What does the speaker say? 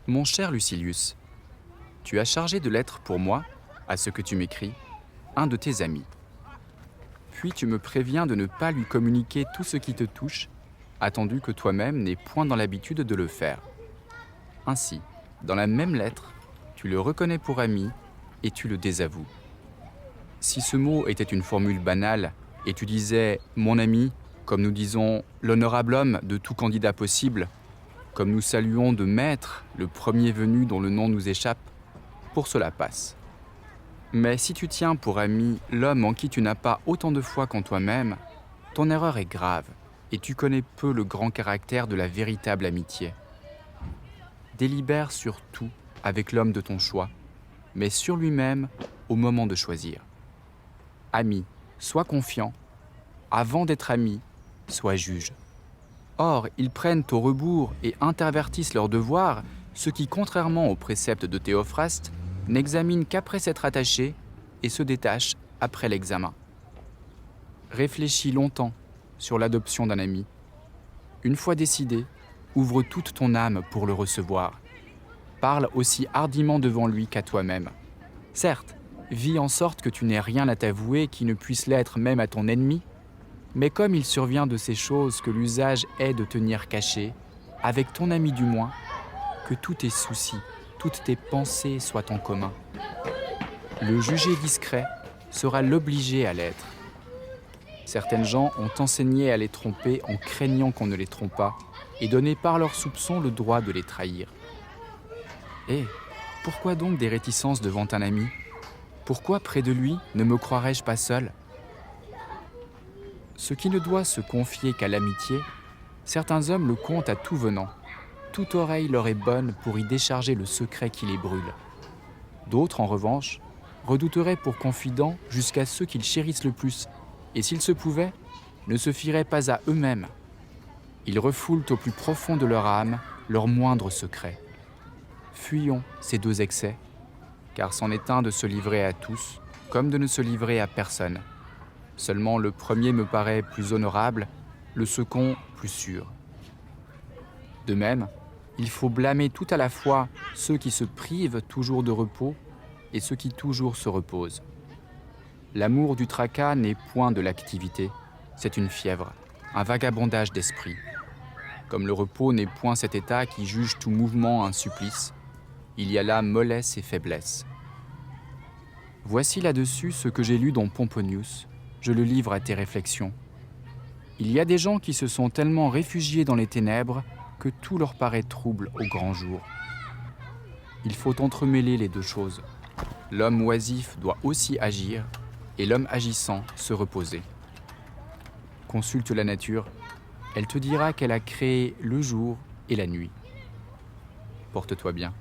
Mon cher Lucilius, tu as chargé de lettres pour moi, à ce que tu m'écris, un de tes amis. Puis tu me préviens de ne pas lui communiquer tout ce qui te touche, attendu que toi-même n'aies point dans l'habitude de le faire. Ainsi, dans la même lettre, tu le reconnais pour ami et tu le désavoues. Si ce mot était une formule banale et tu disais « mon ami », comme nous disons « l'honorable homme de tout candidat possible », comme nous saluons de maître le premier venu dont le nom nous échappe, pour cela passe. Mais si tu tiens pour ami l'homme en qui tu n'as pas autant de foi qu'en toi-même, ton erreur est grave et tu connais peu le grand caractère de la véritable amitié. Délibère sur tout avec l'homme de ton choix, mais sur lui-même au moment de choisir. Ami, sois confiant. Avant d'être ami, sois juge. Or, ils prennent au rebours et intervertissent leurs devoirs, ceux qui, contrairement aux préceptes de Théophraste, n'examinent qu'après s'être attachés et se détachent après l'examen. Réfléchis longtemps sur l'adoption d'un ami. Une fois décidé, ouvre toute ton âme pour le recevoir. Parle aussi hardiment devant lui qu'à toi-même. Certes, vis en sorte que tu n'aies rien à t'avouer qui ne puisse l'être même à ton ennemi, mais comme il survient de ces choses que l'usage est de tenir cachées, avec ton ami du moins, que tous tes soucis, toutes tes pensées soient en commun. Le jugé discret sera l'obligé à l'être. Certaines gens ont enseigné à les tromper en craignant qu'on ne les trompe pas et donné par leurs soupçons le droit de les trahir. Eh, pourquoi donc des réticences devant un ami ? Pourquoi près de lui ne me croirais-je pas seul ? Ce qui ne doit se confier qu'à l'amitié, certains hommes le comptent à tout venant. Toute oreille leur est bonne pour y décharger le secret qui les brûle. D'autres, en revanche, redouteraient pour confidents jusqu'à ceux qu'ils chérissent le plus, et s'ils se pouvaient, ne se fieraient pas à eux-mêmes. Ils refoulent au plus profond de leur âme leurs moindres secrets. Fuyons ces deux excès, car c'en est un de se livrer à tous, comme de ne se livrer à personne. Seulement le premier me paraît plus honorable, le second plus sûr. De même, il faut blâmer tout à la fois ceux qui se privent toujours de repos et ceux qui toujours se reposent. L'amour du tracas n'est point de l'activité, c'est une fièvre, un vagabondage d'esprit. Comme le repos n'est point cet état qui juge tout mouvement un supplice, il y a là mollesse et faiblesse. Voici là-dessus ce que j'ai lu dans Pomponius. Je le livre à tes réflexions. Il y a des gens qui se sont tellement réfugiés dans les ténèbres que tout leur paraît trouble au grand jour. Il faut entremêler les deux choses. L'homme oisif doit aussi agir et l'homme agissant se reposer. Consulte la nature, elle te dira qu'elle a créé le jour et la nuit. Porte-toi bien.